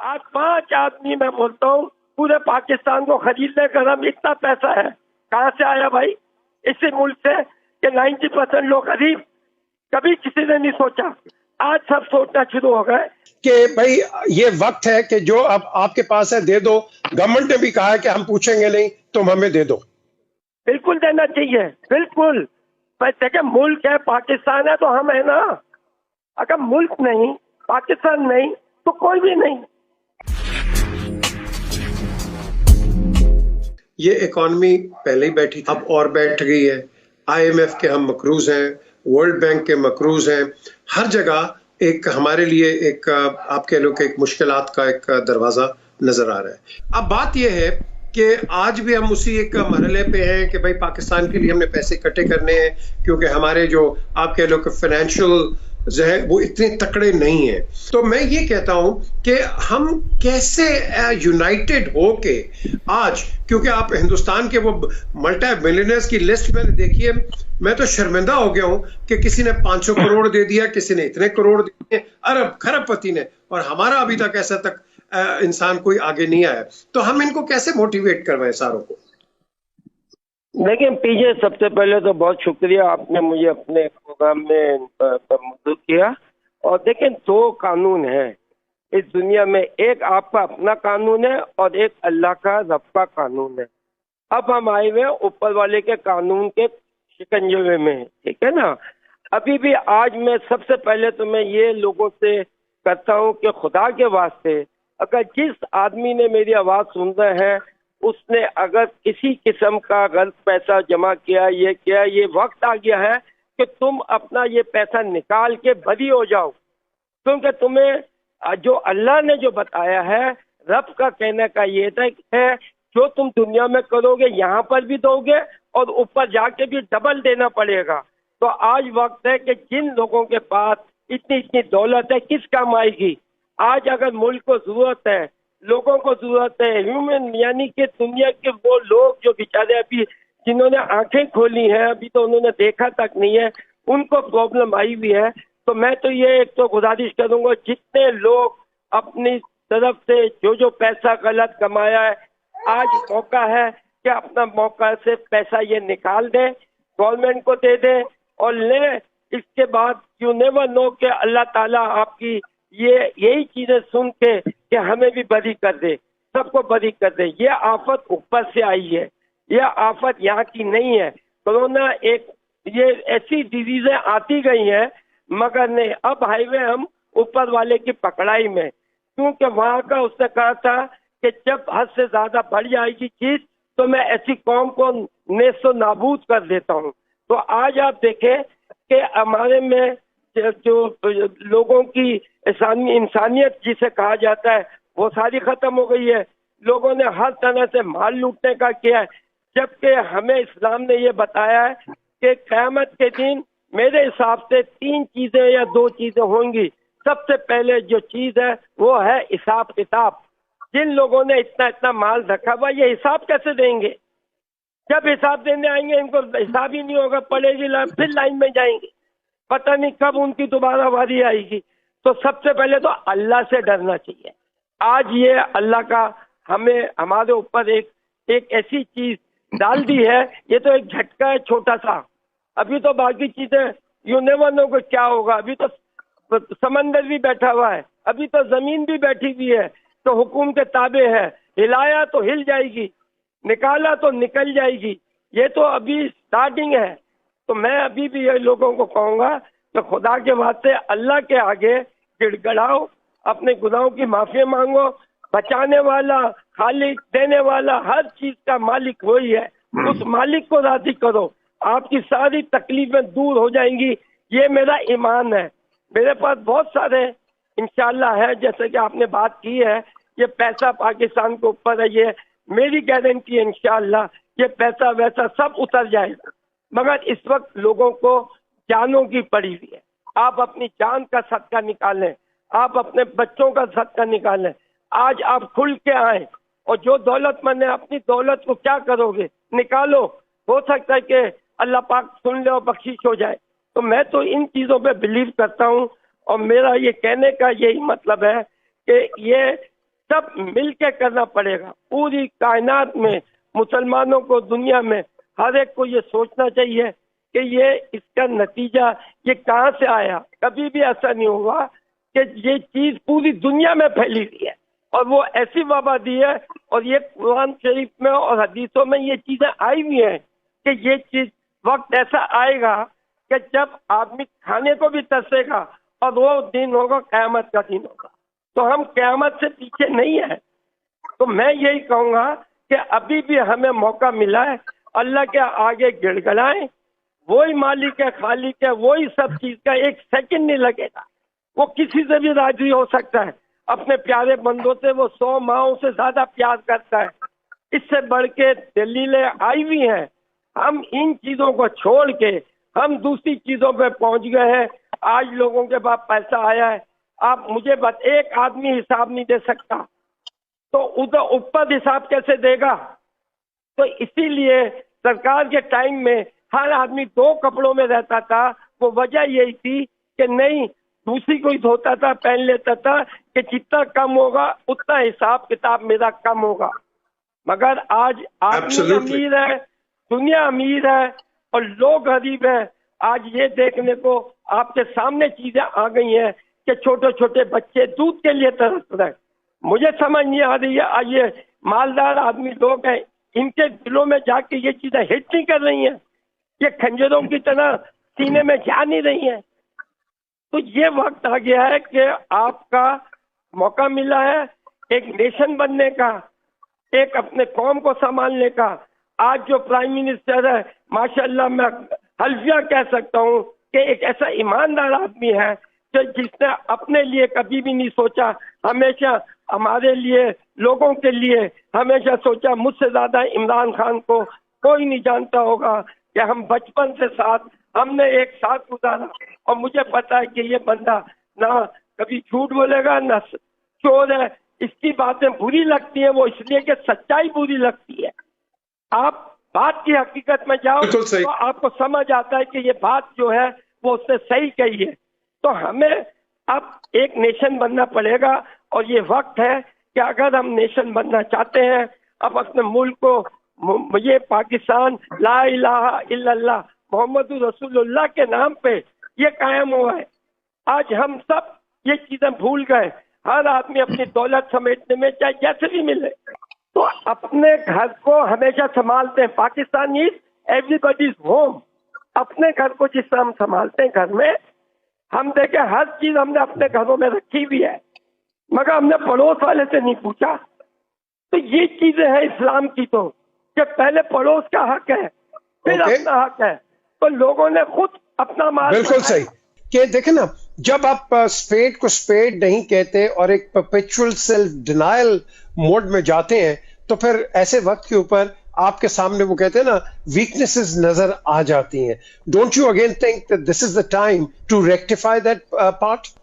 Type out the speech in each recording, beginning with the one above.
आज 5 आदमी मैं बोलता हूँ पूरे पाकिस्तान को खरीदने का हम इतना पैसा है कहाँ से आया भाई? इसी मुल्क से कि 90% लोग गरीब, कभी किसी ने नहीं सोचा, आज सब सोचना शुरू हो गए कि भाई ये वक्त है कि जो अब आपके पास है दे दो। गवर्नमेंट ने भी कहा है कि हम पूछेंगे नहीं, तुम हमें दे दो। बिल्कुल देना चाहिए, बिल्कुल। पर देखिए मुल्क है, पाकिस्तान है तो हम है ना। अगर मुल्क नहीं, पाकिस्तान नहीं तो कोई भी नहीं। ये इकॉनमी पहले ही बैठी थी, अब और बैठ गई है। IMF के हम मकरूज हैं, वर्ल्ड बैंक के मकरूज हैं। हर जगह एक हमारे लिए एक आप कह लो कि एक मुश्किलात का एक दरवाजा नजर आ रहा है। अब बात यह है कि आज भी हम उसी एक मरहले पे हैं कि भाई पाकिस्तान के लिए हमने पैसे इकट्ठे करने हैं, क्योंकि हमारे जो आप कह लो कि फाइनेंशियल जो है वो इतने तकड़े नहीं है। तो मैं ये कहता हूं कि हम कैसे यूनाइटेड होके आज, क्योंकि आप हिंदुस्तान के वो मल्टी मिलियनर्स की लिस्ट मैंने देखी है, मैं तो शर्मिंदा हो गया हूं कि किसी ने 500 करोड़ दे दिया, किसी ने इतने करोड़ दिए, अरब खरबपति ने, और हमारा अभी तक ऐसा तक इंसान कोई आगे नहीं आया। तो हम इनको कैसे मोटिवेट करवाएं सारों को? देखिए पीजे, सबसे पहले तो बहुत शुक्रिया, आपने मुझे अपने प्रोग्राम में मौजूद किया। और देखिए 2 कानून है इस दुनिया में, एक आपका अपना कानून है और एक अल्लाह का, रब का कानून है। अब हम आए हुए ऊपर वाले के कानून के शिकंजे में, ठीक है ना। अभी भी आज मैं सबसे पहले तो मैं ये लोगों से करता हूँ कि खुदा के वास्ते अगर जिस आदमी ने मेरी आवाज़ सुन रहे हैं उसने अगर किसी किस्म का गलत पैसा जमा किया, ये किया, ये वक्त आ गया है कि तुम अपना ये पैसा निकाल के बरी हो जाओ। क्योंकि तुम्हें जो अल्लाह ने जो बताया है, रब का कहने का ये है, जो तुम दुनिया में करोगे यहाँ पर भी दोगे और ऊपर जाके भी डबल देना पड़ेगा। तो आज वक्त है कि जिन लोगों के पास इतनी इतनी दौलत है किस काम आएगी? आज अगर मुल्क को जरूरत है, लोगों को जरूरत है, ह्यूमन यानी कि दुनिया के वो लोग जो बेचारे अभी जिन्होंने आंखें खोली हैं, अभी तो उन्होंने देखा तक नहीं है, उनको प्रॉब्लम आई हुई है। तो मैं तो ये एक तो गुजारिश करूंगा, जितने लोग अपनी तरफ से जो जो पैसा गलत कमाया है, आज मौका है कि अपना मौका से पैसा ये निकाल दे, गवर्नमेंट को दे दे और ले। इसके बाद यू नेवर नो कि अल्लाह ताला आपकी यही चीजें सुन के कि हमें भी बरी कर दे, सबको बरी कर दे। ये आफत ऊपर से आई है, यह आफत यहाँ की नहीं है। कोरोना एक ये ऐसी डिजीजें आती गई हैं, मगर नहीं, अब हाईवे हम ऊपर वाले की पकड़ाई में, क्योंकि वहां का उसने कहा था कि जब हद से ज्यादा बढ़ जाएगी चीज तो मैं ऐसी कौम को नेस्तो नाबूद कर देता हूँ। तो आज आप देखें कि हमारे में जो लोगों की इंसानियत जिसे कहा जाता है वो सारी खत्म हो गई है। लोगों ने हर तरह से माल लूटने का किया है, जबकि हमें इस्लाम ने ये बताया है कि क़यामत के दिन मेरे हिसाब से 3 चीजें या 2 चीजें होंगी। सबसे पहले जो चीज है वो है हिसाब किताब। जिन लोगों ने इतना इतना माल रखा हुआ, ये हिसाब कैसे देंगे? जब हिसाब देने आएंगे इनको हिसाब ही नहीं होगा, पड़ेगी फिर लाइन में जाएंगे, पता नहीं कब उनकी दोबारा बारी आएगी। तो सबसे पहले तो अल्लाह से डरना चाहिए। आज ये अल्लाह का हमें हमारे ऊपर एक ऐसी चीज डाल दी है, ये तो एक झटका है छोटा सा। अभी तो बाकी चीजें यू नेवर नो को क्या होगा। अभी तो समंदर भी बैठा हुआ है, अभी तो जमीन भी बैठी हुई है, तो हुकुम के ताबे है। हिलाया तो हिल जाएगी, निकाला तो निकल जाएगी। ये तो अभी स्टार्टिंग है। तो मैं अभी भी ये लोगों को कहूँगा कि खुदा के वास्ते अल्लाह के आगे गिड़गड़ाओ, अपने गुनाहों की माफी मांगो। बचाने वाला, खालिक, देने वाला, हर चीज का मालिक वही है। उस मालिक को राजी करो, आपकी सारी तकलीफें दूर हो जाएंगी। ये मेरा ईमान है। मेरे पास बहुत सारे इंशाल्लाह है, जैसे कि आपने बात की है, ये पैसा पाकिस्तान के ऊपर है, ये मेरी गारंटी है इंशाल्लाह ये पैसा वैसा सब उतर जाएगा। मगर इस वक्त लोगों को जानों की पड़ी हुई है। आप अपनी जान का सदका निकालें, आप अपने बच्चों का सदका निकालें। आज आप खुल के आए, और जो दौलतमंद है अपनी दौलत को क्या करोगे, निकालो। हो सकता है कि अल्लाह पाक सुन ले और बख्शिश हो जाए। तो मैं तो इन चीज़ों पे बिलीव करता हूँ, और मेरा ये कहने का यही मतलब है कि ये सब मिलके करना पड़ेगा। पूरी कायनात में मुसलमानों को, दुनिया में हर एक को ये सोचना चाहिए कि ये इसका नतीजा ये कहाँ से आया। कभी भी ऐसा नहीं हुआ कि ये चीज पूरी दुनिया में फैली हुई है और वो ऐसी वबा दी है, और ये कुरान शरीफ में और हदीसों में ये चीजें आई हुई हैं कि ये चीज वक्त ऐसा आएगा कि जब आदमी खाने को भी तरसेगा, और वो दिन होगा क़यामत का दिन होगा। तो हम क़यामत से पीछे नहीं है। तो मैं यही कहूँगा कि अभी भी हमें मौका मिला है, अल्लाह के आगे गिड़गिड़ाएं। वही मालिक है, खालिक है, वही सब चीज का, एक सेकंड नहीं लगेगा। वो किसी से भी राजी हो सकता है। अपने प्यारे बंदों से वो 100 माओं से ज्यादा प्यार करता है। इससे बढ़ के दलीलें आई हुई हैं। हम इन चीजों को छोड़ के हम दूसरी चीजों पे पहुंच गए हैं। आज लोगों के पास पैसा आया है, आप मुझे एक आदमी हिसाब नहीं दे सकता, तो उधर ऊपर हिसाब कैसे देगा। तो इसीलिए सरकार के टाइम में हर आदमी 2 कपड़ों में रहता था। वो वजह यही थी कि नहीं, दूसरी कोई धोता था, पहन लेता था कि जितना कम होगा उतना हिसाब किताब मेरा कम होगा। मगर आज आदमी अमीर है, दुनिया अमीर है और लोग गरीब है। आज ये देखने को आपके सामने चीजें आ गई हैं कि छोटे छोटे बच्चे दूध के लिए तरस रहे। मुझे समझ नहीं आ रही है, आज ये मालदार आदमी लोग हैं, इनके दिलों में जाके ये चीजें हिट नहीं कर रही हैं, ये खंजरों की तरह सीने में जा नहीं रही हैं। तो ये वक्त आ गया है कि आपका मौका मिला है एक नेशन बनने का, एक अपने कौम को संभालने का। आज जो प्राइम मिनिस्टर है, माशाल्लाह, मैं हल्फिया कह सकता हूँ कि एक ऐसा ईमानदार आदमी है कि जिसने अपने लिए कभी भी नहीं सोचा, हमेशा हमारे लिए, लोगों के लिए हमेशा सोचा। मुझसे ज्यादा इमरान खान को कोई नहीं जानता होगा कि हम बचपन से साथ, हमने एक साथ गुजारा, और मुझे पता है कि ये बंदा ना कभी झूठ बोलेगा ना चोर है। इसकी बातें बुरी लगती हैं वो इसलिए कि सच्चाई बुरी लगती है। आप बात की हकीकत में जाओ तो आपको समझ आता है कि ये बात जो है वो उसने सही कही है। तो हमें अब एक नेशन बनना पड़ेगा, और ये वक्त है कि अगर हम नेशन बनना चाहते हैं, अब अपने मुल्क को, ये पाकिस्तान ला इलाहा इल्लल्लाह मोहम्मद रसूलुल्लाह के नाम पे ये कायम हुआ है। आज हम सब ये चीजें भूल गए। हर आदमी अपनी दौलत समेटने में चाहे जैसे भी मिले, तो अपने घर को हमेशा संभालते हैं। Pakistan is everybody's home. अपने घर को जिस तरह हम संभालते हैं, घर में हम देखें हर चीज हमने अपने घरों में रखी हुई है, मगर हमने पड़ोस वाले से नहीं पूछा। तो ये चीजें हैं इस्लाम की, तो जब पहले पड़ोस का हक है फिर अपना हक है। तो लोगों ने खुद अपना माल, बिल्कुल सही कि देखें ना, जब आप स्पेड को स्पेड नहीं कहते और एक परपेचुअल सेल्फ डिनायल मोड में जाते हैं, तो फिर ऐसे वक्त के ऊपर आपके सामने वो कहते हैं ना, वीकनेसेस नजर आ जाती हैं। Don't you again think that this is the time to rectify that part?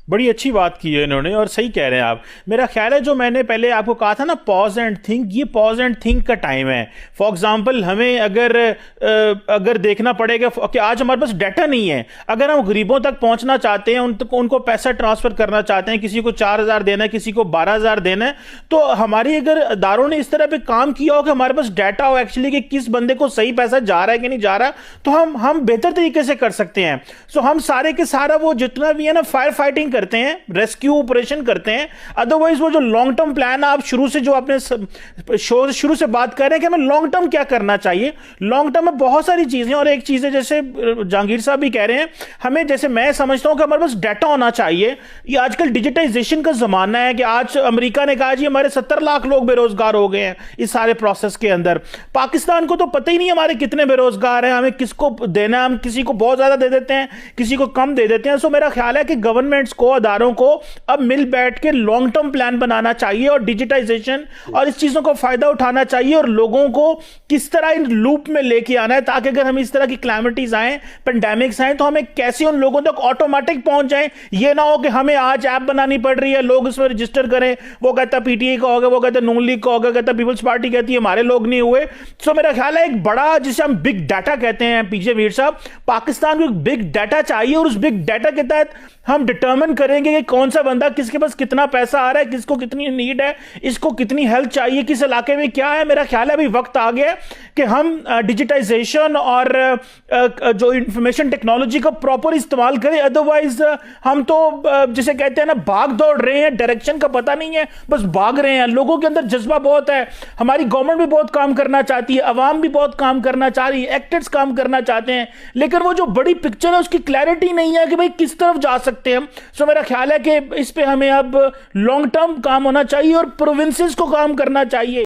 बड़ी अच्छी बात की है इन्होंने, और सही कह रहे हैं आप। मेरा ख्याल है जो मैंने पहले आपको कहा था ना, पॉज एंड थिंक, ये पॉज एंड थिंक का टाइम है। फॉर एग्जांपल, हमें अगर देखना पड़ेगा कि आज हमारे पास डाटा नहीं है। अगर हम गरीबों तक पहुंचना चाहते हैं, उनको पैसा ट्रांसफर करना चाहते हैं, किसी को 4,000 देना है, किसी को 12,000 देना है, तो हमारी अगर अदारों ने इस तरह पे काम किया हो कि हमारे पास डाटा हो एक्चुअली कि किस बंदे को सही पैसा जा रहा है कि नहीं जा रहा, तो हम बेहतर तरीके से कर सकते हैं। सो हम सारे के सारा वो जितना भी है ना, फायर फाइटिंग करते हैं, रेस्क्यू ऑपरेशन करते हैं। अदरवाइज वो जो लॉन्ग टर्म प्लान आप शुरू से, जो आपने शो शुरू से बात कर रहे हैं कि हमें लॉन्ग टर्म क्या करना चाहिए, लॉन्ग टर्म में बहुत सारी चीजें, और एक चीज है जैसे जहांगीर साहब भी कह रहे हैं, हमें, जैसे मैं समझता हूं कि हमारे पास डाटा होना चाहिए। ये आजकल डिजिटाइजेशन का जमाना है कि आज अमेरिका ने कहा जी हमारे 70 लाख लोग बेरोजगार हो गए हैं इस सारे प्रोसेस के अंदर। पाकिस्तान को तो पता ही नहीं हमारे कितने बेरोजगार हैं, हमें किसको देना, हम किसी को बहुत ज्यादा दे देते हैं, किसी को कम दे देते हैं। सो मेरा ख्याल है कि गवर्नमेंट्स को, अदारों को अब मिल बैठ के लॉन्ग टर्म प्लान बनाना चाहिए और डिजिटाइजेशन और इस चीजों को फायदा उठाना चाहिए, और लोगों को किस तरह इन लूप में लेके आना है, ताकि अगर हम इस तरह की क्लैमिटीज आए, पेंडेमिक्स आए, तो हमें कैसे उन लोगों तक ऑटोमेटिक पहुंच जाए। ये ना हो कि हमें आज ऐप बनानी पड़ रही है, लोग इसमें रजिस्टर करें, वो कहता पीटीआई का होगा, वो कहता नून लीग का होगा, कहता पीपल्स पार्टी कहती है हमारे लोग नहीं हुए। सो मेरा ख्याल है एक बड़ा, जिसे हम बिग डाटा कहते हैं, पीजे वीर साहब, पाकिस्तान को एक बिग डाटा चाहिए, और उस बिग डाटा के तहत हम डिटर्मिन करेंगे कि कौन सा बंदा, किसके पास कितना पैसा आ रहा है, किसको कितनी नीड है, इसको कितनी हेल्प चाहिए, किस इलाके में क्या है। मेरा ख्याल है अभी वक्त आ गया कि हम डिजिटाइजेशन और जो इंफॉर्मेशन टेक्नोलॉजी का प्रॉपर इस्तेमाल करें। अदरवाइज हम तो जिसे कहते हैं ना, भाग दौड़ रहे हैं, डायरेक्शन का पता नहीं है, बस भाग रहे हैं। लोगों के अंदर जज्बा बहुत है, हमारी गवर्नमेंट भी बहुत काम करना चाहती है, अवाम भी बहुत काम करना चाह रही है, एक्टर्स काम करना चाहते हैं, लेकिन वो जो बड़ी पिक्चर है उसकी क्लैरिटी नहीं है कि भाई किस तरफ जा सकते हैं हम। सो मेरा ख्याल है कि इस पे हमें अब लॉन्ग टर्म काम होना चाहिए और प्रोविंसेस को काम करना चाहिए।